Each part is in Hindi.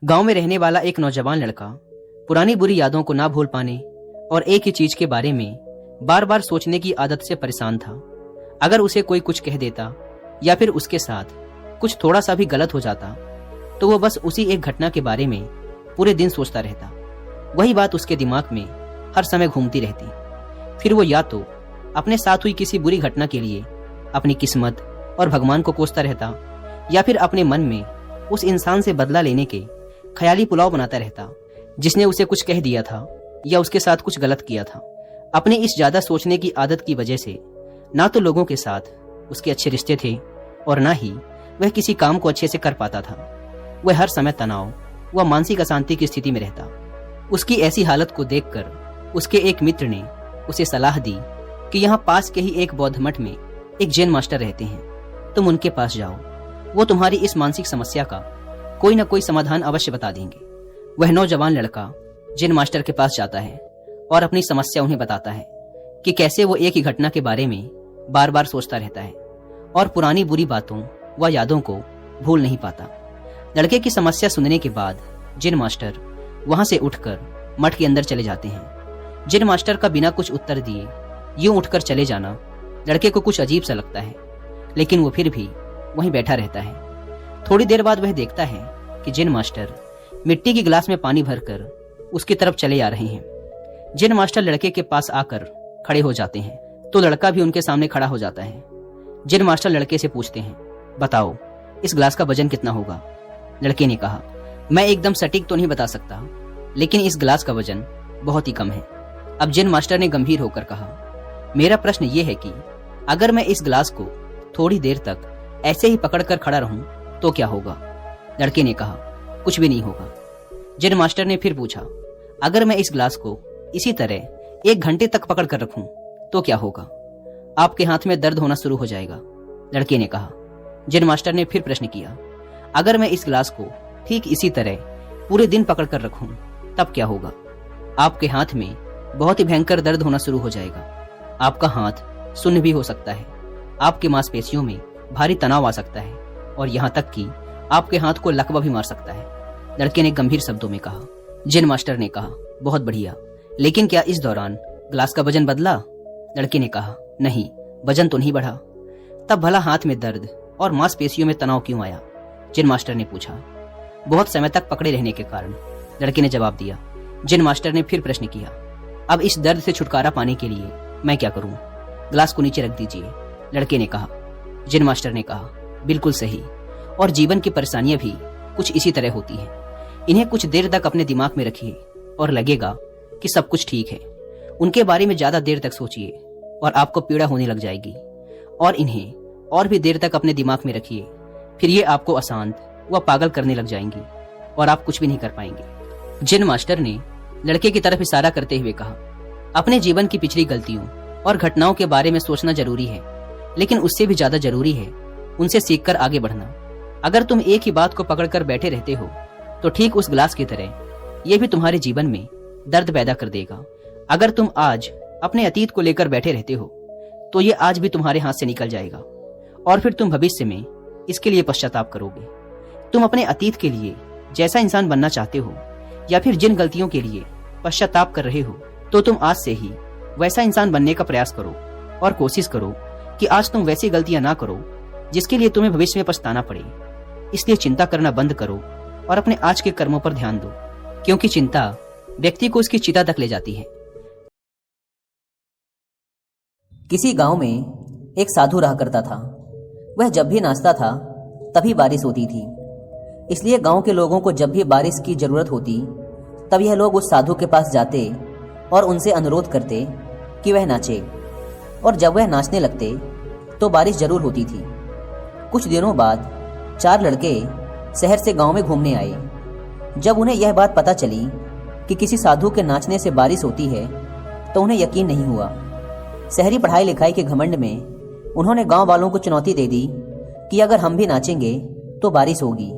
गांव में रहने वाला एक नौजवान लड़का पुरानी बुरी यादों को ना भूल पाने और एक ही चीज के बारे में बार बार सोचने की आदत से परेशान था। अगर उसे कोई कुछ कह देता या फिर उसके साथ कुछ थोड़ा सा भी गलत हो जाता तो वो बस उसी एक घटना के बारे में पूरे दिन सोचता रहता। वही बात उसके दिमाग में हर समय घूमती रहती। फिर वो या तो अपने साथ हुई किसी बुरी घटना के लिए अपनी किस्मत और भगवान को कोसता रहता या फिर अपने मन में उस इंसान से बदला लेने के ख्याली पुलाव बनाता रहता जिसने उसे कुछ कह दिया था या उसके साथ कुछ गलत किया था। अपने इस ज्यादा सोचने की आदत की वजह से ना तो लोगों के साथ उसके अच्छे रिश्ते थे और ना ही वह किसी काम को अच्छे से कर पाता था। वह हर समय तनाव व मानसिक अशांति की स्थिति में रहता। उसकी ऐसी हालत को देखकर उसके एक मित्र ने उसे सलाह दी कि यहाँ पास के ही एक बौद्ध मठ में एक जैन मास्टर रहते हैं, तुम उनके पास जाओ, वो तुम्हारी इस मानसिक समस्या का कोई न कोई समाधान अवश्य बता देंगे। वह नौजवान लड़का जैन मास्टर के पास जाता है और अपनी समस्या उन्हें बताता है कि कैसे वो एक ही घटना के बारे में बार बार सोचता रहता है और पुरानी बुरी बातों व यादों को भूल नहीं पाता। लड़के की समस्या सुनने के बाद जैन मास्टर वहां से उठकर मठ के अंदर चले जाते हैं। जैन मास्टर का बिना कुछ उत्तर दिए यूं उठकर चले जाना लड़के को कुछ अजीब सा लगता है, लेकिन वो फिर भी वहीं बैठा रहता है। थोड़ी देर बाद वह देखता है कि जैन मास्टर मिट्टी के गिलास में पानी भरकर उसकी तरफ चले आ रहे हैं। जैन मास्टर लड़के के पास आकर खड़े हो जाते हैं तो लड़का भी उनके सामने खड़ा हो जाता है। जैन मास्टर लड़के से पूछते हैं, बताओ इस गिलास का वजन कितना होगा? लड़के ने कहा, मैं एकदम सटीक तो नहीं बता सकता, लेकिन इस गिलास का वजन बहुत ही कम है। अब जैन मास्टर ने गंभीर होकर कहा, मेरा प्रश्न ये है कि अगर मैं इस गिलास को थोड़ी देर तक ऐसे ही पकड़कर खड़ा रहूं तो क्या होगा? लड़के ने कहा, कुछ भी नहीं होगा। जैन मास्टर ने फिर पूछा, अगर मैं इस गिलास को इसी तरह 1 घंटे तक पकड़ कर रखूं तो क्या होगा? आपके हाथ में दर्द होना शुरू हो जाएगा। लड़के ने कहा। जैन मास्टर ने फिर प्रश्न किया, अगर मैं इस गिलास को ठीक इसी तरह पूरे दिन पकड़ कर रखूं तब क्या होगा? आपके हाथ में बहुत ही भयंकर दर्द होना शुरू हो जाएगा। आपका हाथ सुन्न भी हो सकता है, आपके मांसपेशियों में भारी तनाव आ सकता है और यहाँ तक कि आपके हाथ को लकवा भी मार सकता है। लड़के ने गंभीर शब्दों में कहा। जैन मास्टर ने कहा, बहुत बढ़िया, लेकिन क्या इस दौरान ग्लास का वजन बदला? लड़के ने कहा, नहीं, वजन तो नहीं बढ़ा। तब भला हाथ में दर्द और मांसपेशियों में तनाव क्यों आया? जैन मास्टर ने पूछा। बहुत समय तक पकड़े रहने के कारण, लड़के ने जवाब दिया। जैन मास्टर ने फिर प्रश्न किया, अब इस दर्द से छुटकारा पाने के लिए मैं क्या करूं? ग्लास को नीचे रख दीजिए। लड़के ने कहा। जैन मास्टर ने कहा, बिल्कुल सही, और जीवन की परेशानियां भी कुछ इसी तरह होती हैं। इन्हें कुछ देर तक अपने दिमाग में रखिए और लगेगा कि सब कुछ ठीक है। उनके बारे में ज्यादा देर तक सोचिए और आपको पीड़ा होने लग जाएगी, और इन्हें और भी देर तक अपने दिमाग में रखिए, फिर ये आपको अशांत व पागल करने लग जाएंगी और आप कुछ भी नहीं कर पाएंगे। जैन मास्टर ने लड़के की तरफ इशारा करते हुए कहा, अपने जीवन की पिछली गलतियों और घटनाओं के बारे में सोचना जरूरी है, लेकिन उससे भी ज्यादा जरूरी है उनसे सीखकर आगे बढ़ना। अगर तुम एक ही बात को पकड़कर बैठे रहते हो तो ठीक उस ग्लास की तरह यह भी तुम्हारे जीवन में दर्द पैदा कर देगा। अगर तुम आज अपने अतीत को लेकर बैठे रहते हो तो ये आज भी तुम्हारे हाथ से निकल जाएगा और फिर तुम भविष्य में इसके लिए पश्चाताप करोगे। तुम अपने अतीत के लिए जैसा इंसान बनना चाहते हो या फिर जिन गलतियों के लिए पश्चाताप कर रहे हो, तो तुम आज से ही वैसा इंसान बनने का प्रयास करो और कोशिश करो कि आज तुम वैसी गलतियां ना करो जिसके लिए तुम्हें भविष्य में पछताना पड़े। इसलिए चिंता करना बंद करो और अपने आज के कर्मों पर ध्यान दो, क्योंकि चिंता व्यक्ति को उसकी चिता तक ले जाती है। किसी गांव में एक साधु रहा करता था। वह जब भी नाचता था तभी बारिश होती थी, इसलिए गांव के लोगों को जब भी बारिश की जरूरत होती तब यह लोग उस साधु के पास जाते और उनसे अनुरोध करते कि वह नाचे, और जब वह नाचने लगते तो बारिश जरूर होती थी। कुछ दिनों बाद 4 लड़के शहर से गांव में घूमने आए। जब उन्हें यह बात पता चली कि किसी साधु के नाचने से बारिश होती है तो उन्हें यकीन नहीं हुआ। शहरी पढ़ाई लिखाई के घमंड में उन्होंने गांव वालों को चुनौती दे दी कि अगर हम भी नाचेंगे तो बारिश होगी,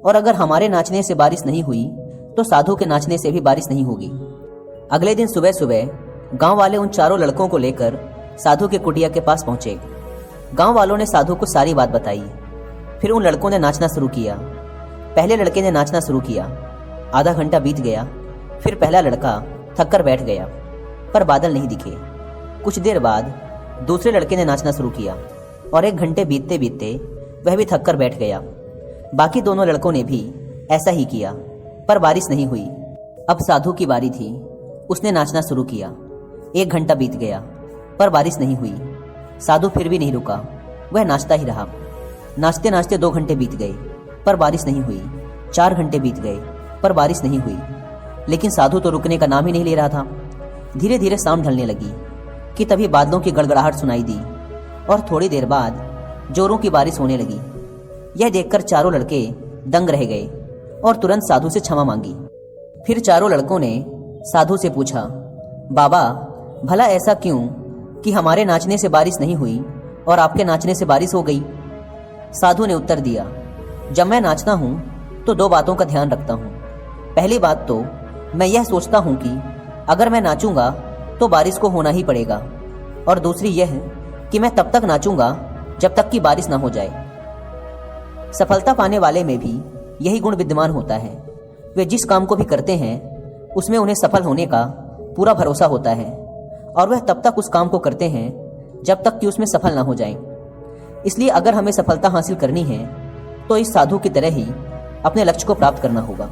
और अगर हमारे नाचने से बारिश नहीं हुई तो साधु के नाचने से भी बारिश नहीं होगी। अगले दिन सुबह सुबह गांव वाले उन 4 लड़कों को लेकर साधु के कुटिया के पास पहुंचे। गांव वालों ने साधु को सारी बात बताई। फिर उन लड़कों ने नाचना शुरू किया। पहले लड़के ने नाचना शुरू किया। आधा घंटा बीत गया। फिर पहला लड़का थक कर बैठ गया, पर बादल नहीं दिखे। कुछ देर बाद दूसरे लड़के ने नाचना शुरू किया और 1 घंटे बीतते बीतते वह भी थक कर बैठ गया। बाकी दोनों लड़कों ने भी ऐसा ही किया, पर बारिश नहीं हुई। अब साधु की बारी थी। उसने नाचना शुरू किया। 1 घंटा बीत गया, पर बारिश नहीं हुई। साधु फिर भी नहीं रुका, वह नाचता ही रहा। नाचते नाचते 2 घंटे बीत गए, पर बारिश नहीं हुई। 4 घंटे बीत गए, पर बारिश नहीं हुई। लेकिन साधु तो रुकने का नाम ही नहीं ले रहा था। धीरे धीरे शाम ढलने लगी कि तभी बादलों की गड़गड़ाहट सुनाई दी और थोड़ी देर बाद जोरों की बारिश होने लगी। यह देखकर चारों लड़के दंग रह गए और तुरंत साधु से क्षमा मांगी। फिर चारों लड़कों ने साधु से पूछा, बाबा, भला ऐसा क्यों कि हमारे नाचने से बारिश नहीं हुई और आपके नाचने से बारिश हो गई? साधु ने उत्तर दिया, जब मैं नाचता हूं तो 2 बातों का ध्यान रखता हूं। पहली बात तो मैं यह सोचता हूं कि अगर मैं नाचूंगा तो बारिश को होना ही पड़ेगा, और दूसरी यह कि मैं तब तक नाचूंगा जब तक कि बारिश ना हो जाए। सफलता पाने वाले में भी यही गुण विद्यमान होता है। वे जिस काम को भी करते हैं उसमें उन्हें सफल होने का पूरा भरोसा होता है, और वह तब तक उस काम को करते हैं जब तक कि उसमें सफल ना हो जाएं। इसलिए अगर हमें सफलता हासिल करनी है तो इस साधु की तरह ही अपने लक्ष्य को प्राप्त करना होगा।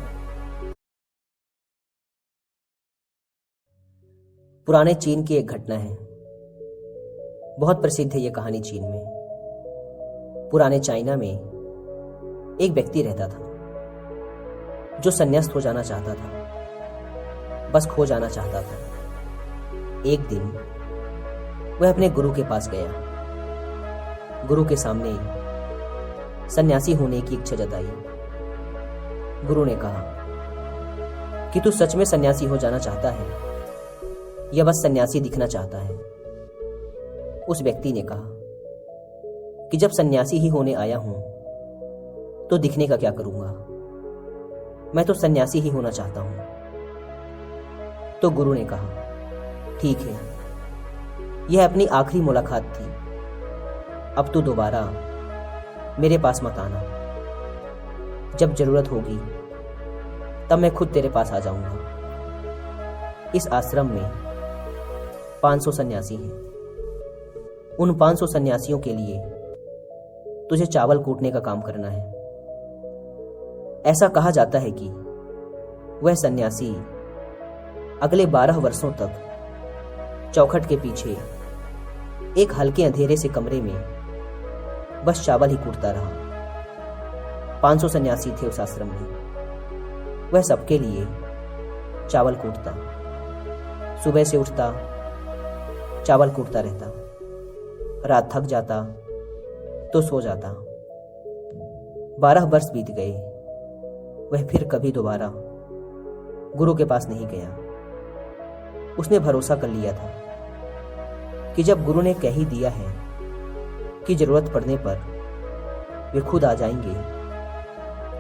पुराने चीन की एक घटना है। बहुत प्रसिद्ध है यह कहानी चीन में। पुराने चाइना में एक व्यक्ति रहता था जो संन्यास्त हो जाना चाहता था, बस खो जाना चाहता था। एक दिन वह अपने गुरु के पास गया। गुरु के सामने सन्यासी होने की इच्छा जताई। गुरु ने कहा कि तू सच में सन्यासी हो जाना चाहता है या बस सन्यासी दिखना चाहता है? उस व्यक्ति ने कहा कि जब सन्यासी ही होने आया हूं तो दिखने का क्या करूंगा, मैं तो सन्यासी ही होना चाहता हूं। तो गुरु ने कहा, ठीक है, यह अपनी आखिरी मुलाकात थी। अब तू दोबारा मेरे पास मत आना। जब जरूरत होगी तब मैं खुद तेरे पास आ जाऊंगा। इस आश्रम में 500 सन्यासी हैं। उन 500 सन्यासियों के लिए तुझे चावल कूटने का काम करना है। ऐसा कहा जाता है कि वह सन्यासी अगले 12 वर्षों तक चौखट के पीछे एक हल्के अंधेरे से कमरे में बस चावल ही कूटता रहा। 500 सन्यासी थे उस आश्रम में। वह सबके लिए चावल कूटता। सुबह से उठता, चावल कूटता रहता। रात थक जाता तो सो जाता। 12 वर्ष बीत गए। वह फिर कभी दोबारा गुरु के पास नहीं गया। उसने भरोसा कर लिया था कि जब गुरु ने कह ही दिया है कि जरूरत पड़ने पर वे खुद आ जाएंगे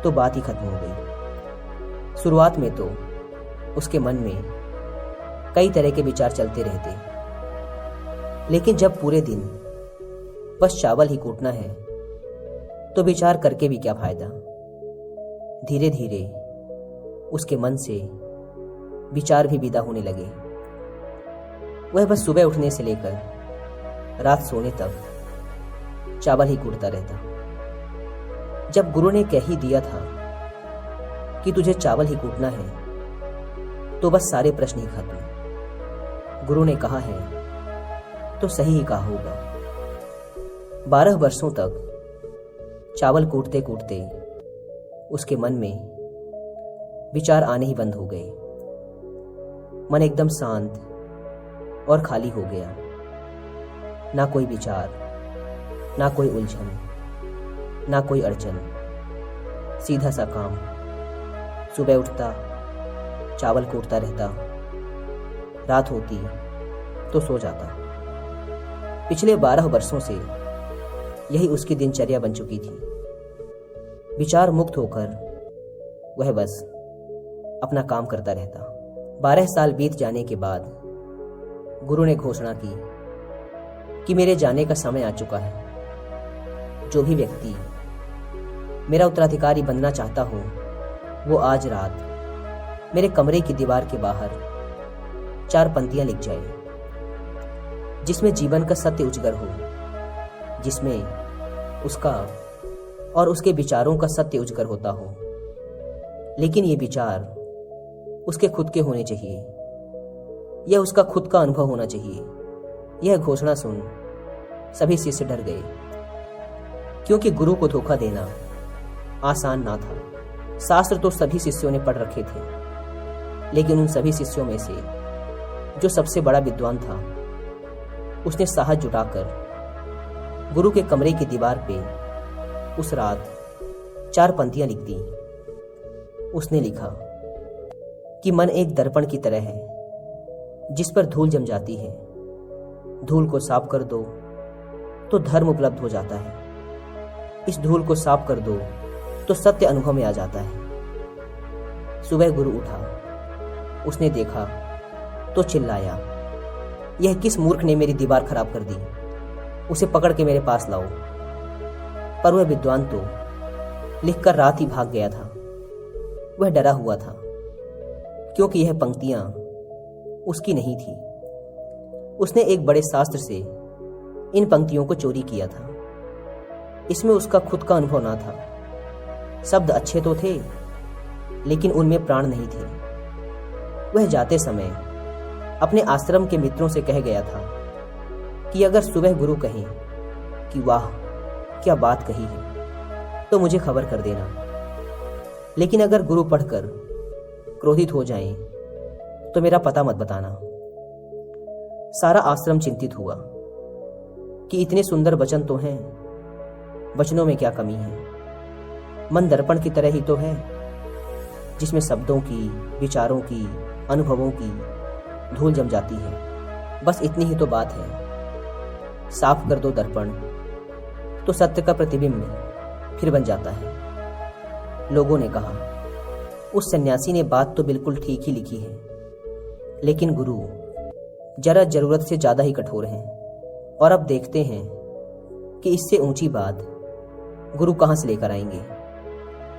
तो बात ही खत्म हो गई। शुरुआत में तो उसके मन में कई तरह के विचार चलते रहते, लेकिन जब पूरे दिन बस चावल ही कूटना है तो विचार करके भी क्या फायदा। धीरे धीरे उसके मन से विचार भी विदा होने लगे। वह बस सुबह उठने से लेकर रात सोने तक चावल ही कूटता रहता। जब गुरु ने कह ही दिया था कि तुझे चावल ही कूटना है तो बस सारे प्रश्न ही खत्म। गुरु ने कहा है तो सही ही कहा होगा। 12 वर्षों तक चावल कूटते कूटते उसके मन में विचार आने ही बंद हो गए। मन एकदम शांत और खाली हो गया। ना कोई विचार, ना कोई उलझन, ना कोई अड़चन। सीधा सा काम। सुबह उठता, चावल कूटता रहता, रात होती तो सो जाता। पिछले 12 वर्षों से यही उसकी दिनचर्या बन चुकी थी। विचार मुक्त होकर वह बस अपना काम करता रहता। 12 साल बीत जाने के बाद गुरु ने घोषणा की कि मेरे जाने का समय आ चुका है। जो भी व्यक्ति मेरा उत्तराधिकारी बनना चाहता हूँ वो आज रात मेरे कमरे की दीवार के बाहर 4 पंक्तियां लिख जाए, जिसमें जीवन का सत्य उजागर हो, जिसमें उसका और उसके विचारों का सत्य उजागर होता हो। लेकिन ये विचार उसके खुद के होने चाहिए, यह उसका खुद का अनुभव होना चाहिए। यह घोषणा सुन सभी शिष्य डर गए, क्योंकि गुरु को धोखा देना आसान ना था। शास्त्र तो सभी शिष्यों ने पढ़ रखे थे, लेकिन उन सभी शिष्यों में से जो सबसे बड़ा विद्वान था, उसने साहस जुटाकर गुरु के कमरे की दीवार पे उस रात 4 पंक्तियां लिख दी। उसने लिखा कि मन एक दर्पण की तरह है, जिस पर धूल जम जाती है। धूल को साफ कर दो तो धर्म उपलब्ध हो जाता है। इस धूल को साफ कर दो तो सत्य अनुभव में आ जाता है। सुबह गुरु उठा, उसने देखा तो चिल्लाया, यह किस मूर्ख ने मेरी दीवार खराब कर दी, उसे पकड़ के मेरे पास लाओ। पर वह विद्वान तो लिखकर रात ही भाग गया था। वह डरा हुआ था, क्योंकि यह पंक्तियां उसकी नहीं थी। उसने एक बड़े शास्त्र से इन पंक्तियों को चोरी किया था। इसमें उसका खुद का अनुभव ना था। शब्द अच्छे तो थे, लेकिन उनमें प्राण नहीं थे। वह जाते समय अपने आश्रम के मित्रों से कह गया था कि अगर सुबह गुरु कहें कि वाह क्या बात कही है, तो मुझे खबर कर देना। लेकिन अगर गुरु पढ़कर क्रोधित हो जाएं, तो मेरा पता मत बताना। सारा आश्रम चिंतित हुआ कि इतने सुंदर वचन तो हैं, वचनों में क्या कमी है। मन दर्पण की तरह ही तो है, जिसमें शब्दों की, विचारों की, अनुभवों की धूल जम जाती है। बस इतनी ही तो बात है। साफ कर दो दर्पण तो सत्य का प्रतिबिंब फिर बन जाता है। लोगों ने कहा, उस सन्यासी ने बात तो बिल्कुल ठीक ही लिखी है, लेकिन गुरु जरा जरूरत से ज्यादा ही कठोर हैं। और अब देखते हैं कि इससे ऊंची बात गुरु कहां से लेकर आएंगे।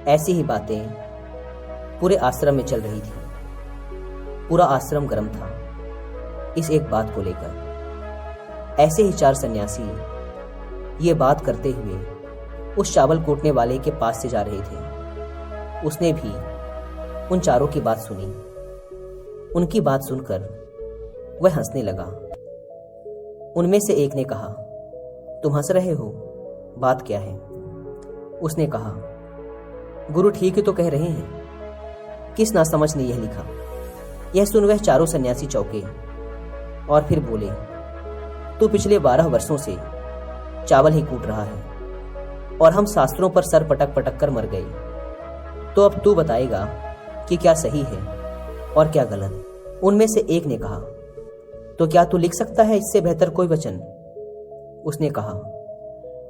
ऐसी ही बातें पूरे आश्रम में चल रही थी। पूरा आश्रम गर्म था इस एक बात को लेकर। ऐसे ही 4 सन्यासी ये बात करते हुए उस चावल कूटने वाले के पास से जा रहे थे। उसने भी उन चारों की बात सुनी। उनकी बात सुनकर वह हंसने लगा। उनमें से एक ने कहा, तुम हंस रहे हो, बात क्या है? उसने कहा, गुरु ठीक ही तो कह रहे हैं, किस नासमझ ने यह लिखा। यह सुन वह चारों सन्यासी चौंके और फिर बोले, तू पिछले 12 वर्षों से चावल ही कूट रहा है और हम शास्त्रों पर सर पटक पटक कर मर गए, तो अब तू बताएगा कि क्या सही है और क्या गलत। उनमें से एक ने कहा, तो क्या तू लिख सकता है इससे बेहतर कोई वचन? उसने कहा,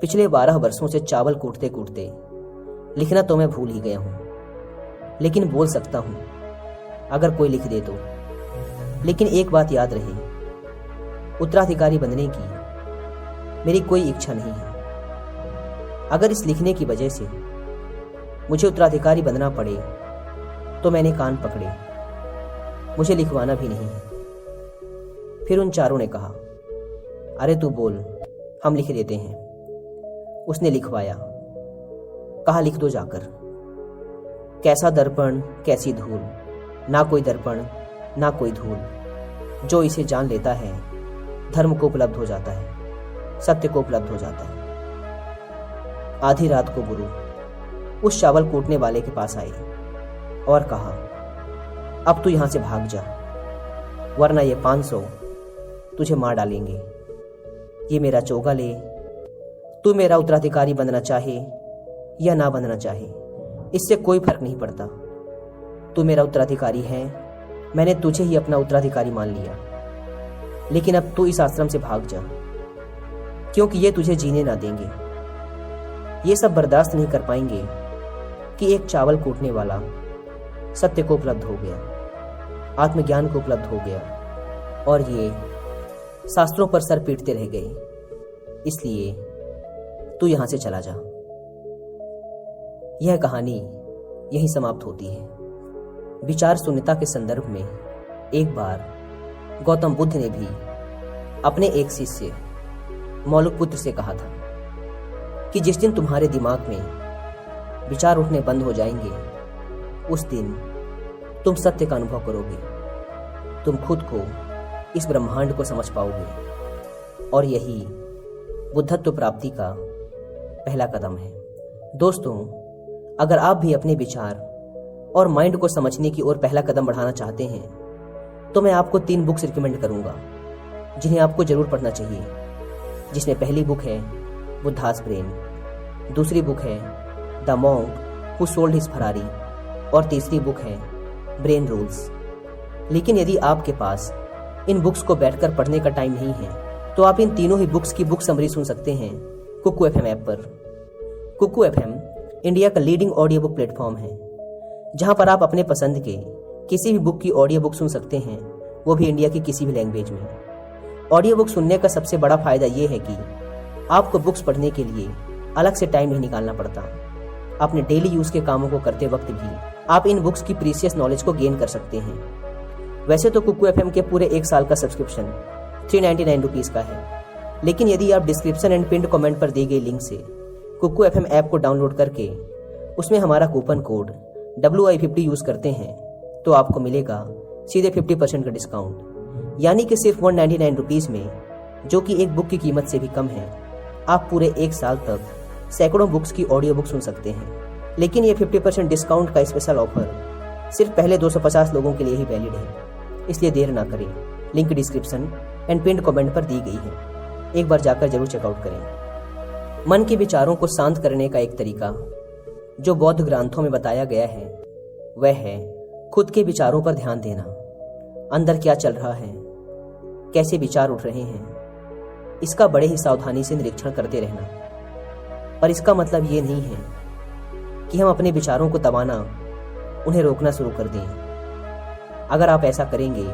पिछले 12 वर्षों से चावल कूटते कूटते लिखना तो मैं भूल ही गया हूं, लेकिन बोल सकता हूं अगर कोई लिख दे तो। लेकिन एक बात याद रहे, उत्तराधिकारी बनने की मेरी कोई इच्छा नहीं है। अगर इस लिखने की वजह से मुझे उत्तराधिकारी बनना पड़े तो मैंने कान पकड़े, मुझे लिखवाना भी नहीं है। फिर उन चारों ने कहा, अरे तू बोल, हम लिख देते हैं। उसने लिखवाया। कहा, लिख दो जाकर। कैसा दर्पण कैसी धूल, ना कोई दर्पण ना कोई धूल, जो इसे जान लेता है धर्म को उपलब्ध हो जाता है, सत्य को उपलब्ध हो जाता है। आधी रात को गुरु उस चावल कूटने वाले के पास आए और कहा, अब तू यहां से भाग जा, वरना ये 500 तुझे मार डालेंगे। ये मेरा चोगा ले, तू मेरा उत्तराधिकारी बनना चाहे या ना बनना चाहे, इससे कोई फर्क नहीं पड़ता। तू मेरा उत्तराधिकारी है, मैंने तुझे ही अपना उत्तराधिकारी मान लिया। लेकिन अब तू इस आश्रम से भाग जा, क्योंकि ये तुझे जीने ना देंगे। ये सब बर्दाश्त नहीं कर पाएंगे कि एक चावल कूटने वाला सत्य को उपलब्ध हो गया, आत्मज्ञान को उपलब्ध हो गया, और ये शास्त्रों पर सर पीटते रह गए। इसलिए तू यहां से चला जा। यह कहानी यहीं समाप्त होती है। विचार शून्यता के संदर्भ में एक बार गौतम बुद्ध ने भी अपने एक शिष्य मौलिकपुत्र से कहा था कि जिस दिन तुम्हारे दिमाग में विचार उठने बंद हो जाएंगे, उस दिन तुम सत्य का अनुभव करोगे, तुम खुद को, इस ब्रह्मांड को समझ पाओगे, और यही बुद्धत्व प्राप्ति का पहला कदम है। दोस्तों, अगर आप भी अपने विचार और माइंड को समझने की ओर पहला कदम बढ़ाना चाहते हैं, तो मैं आपको 3 बुक्स रिकमेंड करूंगा जिन्हें आपको जरूर पढ़ना चाहिए। जिसमें पहली बुक है बुद्धास ब्रेन, दूसरी बुक है the monk who sold his Ferrari, और तीसरी बुक है ब्रेन रूल्स। लेकिन यदि आपके पास इन बुक्स को बैठकर पढ़ने का टाइम नहीं है, तो आप इन तीनों ही बुक्स की बुक समरी सुन सकते हैं कुकू एफएम ऐप पर। कुकू एफएम इंडिया का लीडिंग ऑडियो बुक प्लेटफॉर्म है, जहां पर आप अपने पसंद के किसी भी बुक की ऑडियो बुक सुन सकते हैं, वो भी इंडिया की किसी भी लैंग्वेज में। ऑडियो बुक सुनने का सबसे बड़ा फायदा ये है कि आपको बुक्स पढ़ने के लिए अलग से टाइम नहीं निकालना पड़ता। अपने डेली यूज के कामों को करते वक्त भी आप इन बुक्स की प्रीसियस नॉलेज को गेन कर सकते हैं। वैसे तो कुकू एफएम के पूरे 1 साल का सब्सक्रिप्शन 399 रुपीज़ का है, लेकिन यदि आप डिस्क्रिप्शन एंड पिंड कमेंट पर दी गई लिंक से कुकू एफएम ऐप को डाउनलोड करके उसमें हमारा कूपन कोड WI50 यूज करते हैं, तो आपको मिलेगा सीधे 50% का डिस्काउंट। यानी कि सिर्फ 199 रुपीज़ में, जो कि एक बुक की कीमत से भी कम है, आप पूरे 1 साल तक सैकड़ों बुक्स की ऑडियो बुक सुन सकते हैं। लेकिन ये 50% डिस्काउंट का स्पेशल ऑफर सिर्फ पहले 250 लोगों के लिए ही वैलिड है, इसलिए देर ना करें। लिंक डिस्क्रिप्शन एंड पिंड कमेंट पर दी गई है, एक बार जाकर जरूर चेकआउट करें। मन के विचारों को शांत करने का एक तरीका जो बौद्ध ग्रंथों में बताया गया है, वह है खुद के विचारों पर ध्यान देना। अंदर क्या चल रहा है, कैसे विचार उठ रहे हैं, इसका बड़े ही सावधानी से निरीक्षण करते रहना। पर इसका मतलब ये नहीं है कि हम अपने विचारों को दबाना, उन्हें रोकना शुरू कर दें। अगर आप ऐसा करेंगे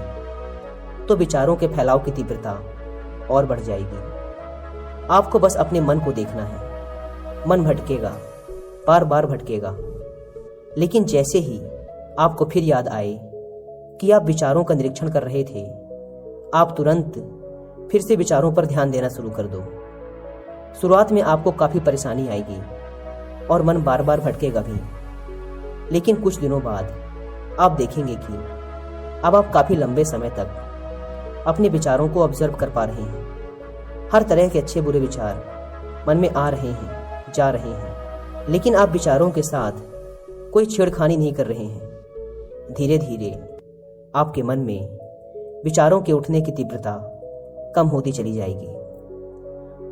तो विचारों के फैलाव की तीव्रता और बढ़ जाएगी। आपको बस अपने मन को देखना है। मन भटकेगा, बार बार भटकेगा, लेकिन जैसे ही आपको फिर याद आए कि आप विचारों का निरीक्षण कर रहे थे, आप तुरंत फिर से विचारों पर ध्यान देना शुरू कर दो। शुरुआत में आपको काफी परेशानी आएगी और मन बार बार भटकेगा भी, लेकिन कुछ दिनों बाद आप देखेंगे कि अब आप काफी लंबे समय तक अपने विचारों को ऑब्जर्व कर पा रहे हैं। हर तरह के अच्छे बुरे विचार मन में आ रहे हैं, जा रहे हैं, लेकिन आप विचारों के साथ कोई छेड़खानी नहीं कर रहे हैं। धीरे धीरे आपके मन में विचारों के उठने की तीव्रता कम होती चली जाएगी,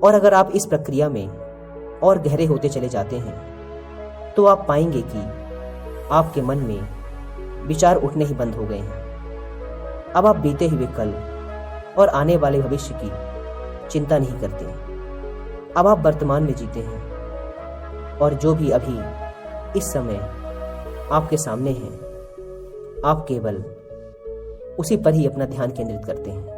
और अगर आप इस प्रक्रिया में और गहरे होते चले जाते हैं, तो आप पाएंगे कि आपके मन में विचार उठने ही बंद हो गए हैं। अब आप बीते हुए कल और आने वाले भविष्य की चिंता नहीं करते। अब आप वर्तमान में जीते हैं, और जो भी अभी इस समय आपके सामने है, आप केवल उसी पर ही अपना ध्यान केंद्रित करते हैं।